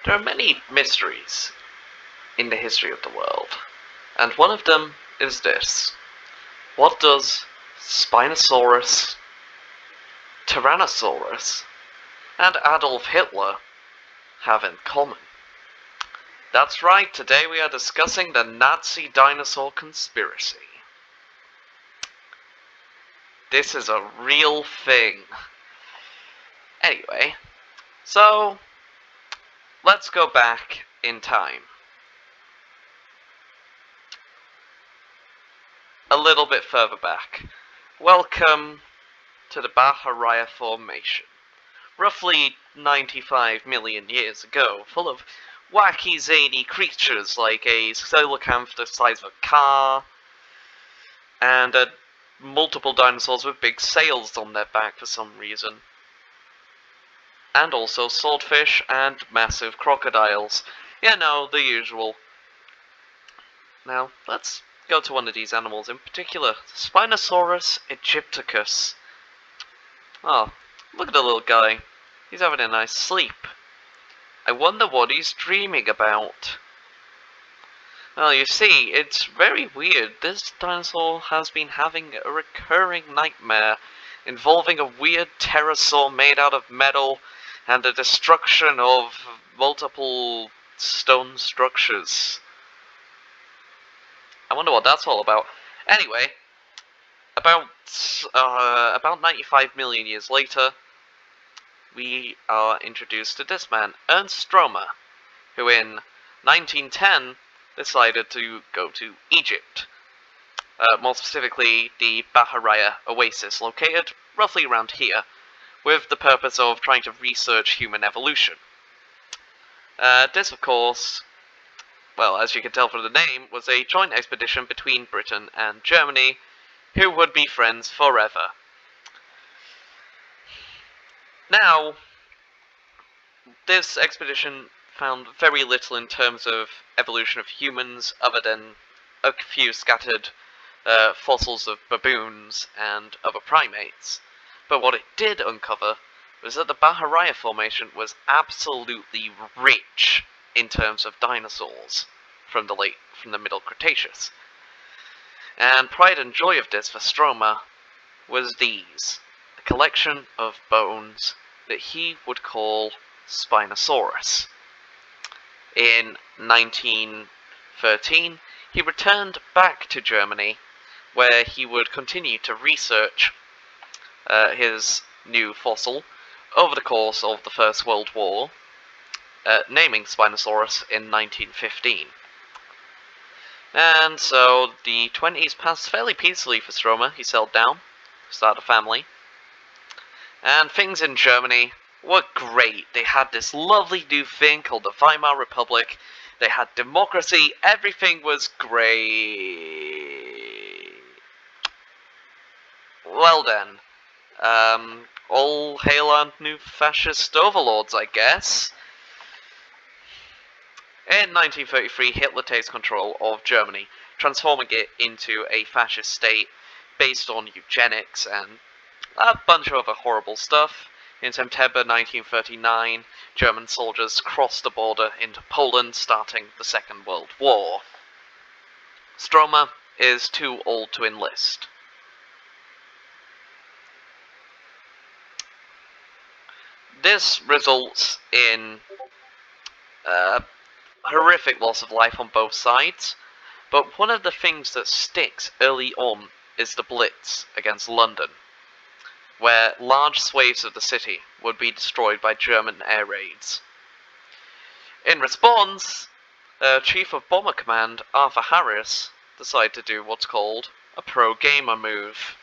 There are many mysteries in the history of the world, and one of them is this. What does Spinosaurus, Tyrannosaurus, and Adolf Hitler have in common? That's right, today we are discussing the Nazi dinosaur conspiracy. This is a real thing. Anyway, so let's go back in time. A little bit further back. Welcome to the Bahariya Formation. Roughly 95 million years ago, full of wacky, zany creatures like a coelacanth the size of a car, and multiple dinosaurs with big sails on their back for some reason. And also swordfish and massive crocodiles. You know, the usual. Now, let's go to one of these animals in particular, Spinosaurus aegypticus. Oh, look at the little guy. He's having a nice sleep. I wonder what he's dreaming about. Well, you see, it's very weird. This dinosaur has been having a recurring nightmare involving a weird pterosaur made out of metal and the destruction of multiple stone structures. I wonder what that's all about. Anyway, about 95 million years later, we are introduced to this man, Ernst Stromer, who in 1910 decided to go to Egypt. More specifically, the Bahariya Oasis, located roughly around here, with the purpose of trying to research human evolution. This, of course, well, as you can tell from the name, was a joint expedition between Britain and Germany, who would be friends forever. Now, this expedition found very little in terms of evolution of humans, other than a few scattered fossils of baboons and other primates. But what it did uncover was that the Bahariya Formation was absolutely rich in terms of dinosaurs from the Middle Cretaceous. And pride and joy of this for Stromer was these, a collection of bones that he would call Spinosaurus. In 1913, he returned back to Germany, where he would continue to research his new fossil over the course of the First World War, naming Spinosaurus in 1915. And so the 20s passed fairly peacefully for Stromer. He settled down, started a family, and things in Germany were great. They had this lovely new thing called the Weimar Republic. They had democracy. Everything was great. Well then, all hail our new fascist overlords, I guess. In 1933, Hitler takes control of Germany, transforming it into a fascist state based on eugenics and a bunch of other horrible stuff. In September 1939, German soldiers crossed the border into Poland, starting the Second World War. Stromer is too old to enlist. This results in horrific loss of life on both sides, but one of the things that sticks early on is the Blitz against London, where large swathes of the city would be destroyed by German air raids. In response, Chief of Bomber Command Arthur Harris decided to do what's called a pro-gamer move.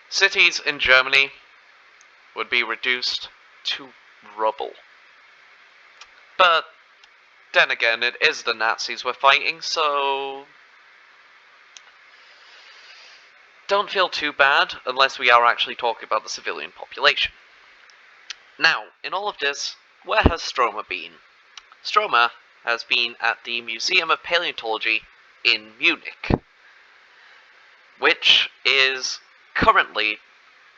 Cities in Germany would be reduced to rubble. But then again, it is the Nazis we're fighting, so don't feel too bad unless we are actually talking about the civilian population. Now, in all of this, where has Stromer been? Stromer has been at the Museum of Paleontology in Munich, which is currently,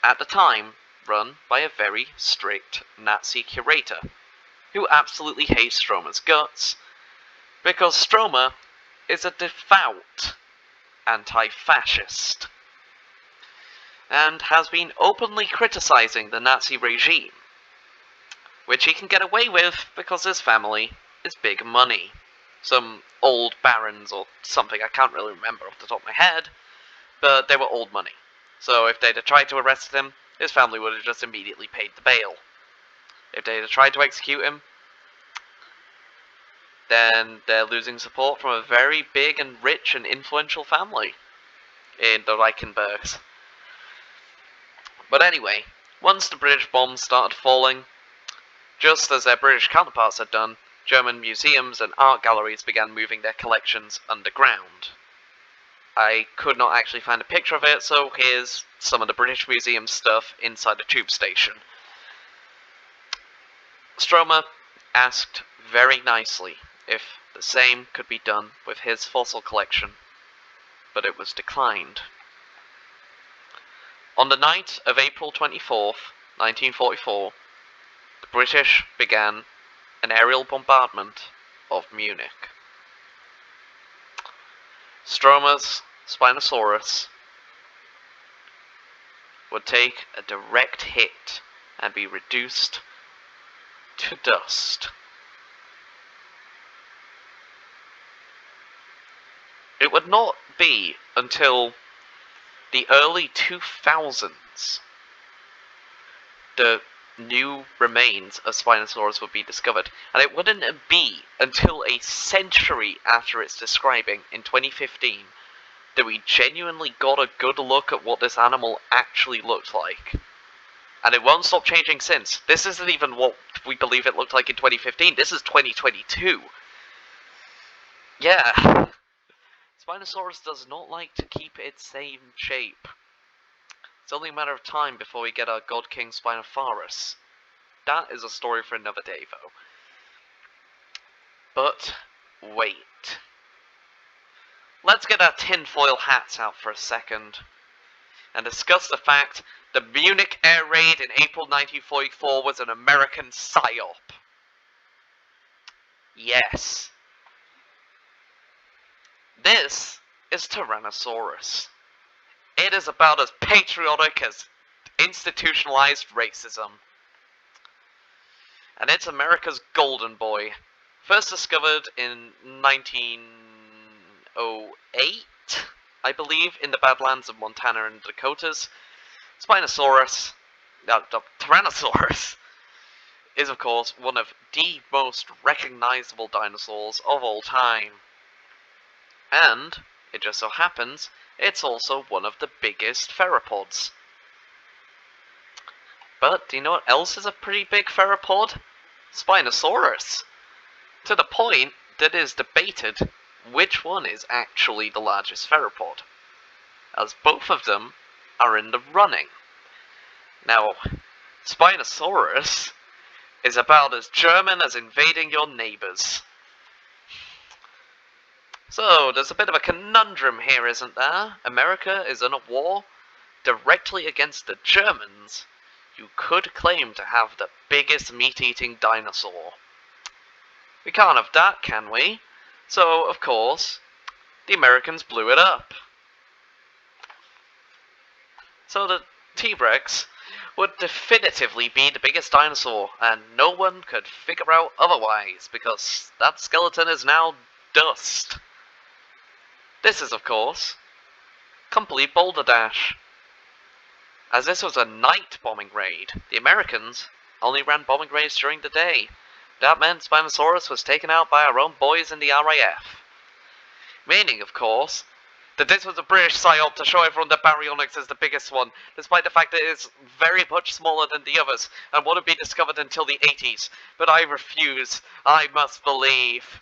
at the time, run by a very strict Nazi curator, who absolutely hates Stromer's guts, because Stromer is a devout anti-fascist, and has been openly criticizing the Nazi regime, which he can get away with because his family is big money. Some old barons or something, I can't really remember off the top of my head, but they were old money. So if they'd have tried to arrest him, his family would have just immediately paid the bail. If they'd have tried to execute him, then they're losing support from a very big and rich and influential family in the Reichenbergs. But anyway, once the British bombs started falling, just as their British counterparts had done, German museums and art galleries began moving their collections underground. I could not actually find a picture of it, so here's some of the British Museum stuff inside the tube station. Stromer asked very nicely if the same could be done with his fossil collection, but it was declined. On the night of April 24th, 1944, the British began an aerial bombardment of Munich. Stromer's Spinosaurus would take a direct hit and be reduced to dust. It would not be until the early 2000s the new remains of Spinosaurus would be discovered, and it wouldn't be until a century after its describing in 2015 that we genuinely got a good look at what this animal actually looked like. And it won't stop changing since. This isn't even what we believe it looked like in 2015, this is 2022. Yeah. Spinosaurus does not like to keep its same shape. It's only a matter of time before we get our God King Spinosaurus. That is a story for another day, though. But wait. Let's get our tinfoil hats out for a second and discuss the fact the Munich air raid in April 1944 was an American psyop. Yes. This is Tyrannosaurus. It is about as patriotic as institutionalized racism. And it's America's golden boy. First discovered in 1908, I believe, in the Badlands of Montana and Dakotas. Tyrannosaurus, is of course one of the most recognizable dinosaurs of all time. And, it just so happens, it's also one of the biggest theropods. But do you know what else is a pretty big theropod? Spinosaurus. To the point that it is debated which one is actually the largest theropod, as both of them are in the running. Now, Spinosaurus is about as German as invading your neighbors. So, there's a bit of a conundrum here, isn't there? America is in a war directly against the Germans, who could claim to have the biggest meat-eating dinosaur. We can't have that, can we? So, of course, the Americans blew it up. So the T-Rex would definitively be the biggest dinosaur, and no one could figure out otherwise, because that skeleton is now dust. This is, of course, complete balderdash. As this was a night bombing raid, the Americans only ran bombing raids during the day. That meant Spinosaurus was taken out by our own boys in the RAF. Meaning, of course, that this was a British psyop to show everyone that Baryonyx is the biggest one, despite the fact that it is very much smaller than the others, and wouldn't be discovered until the 80s. But I refuse. I must believe.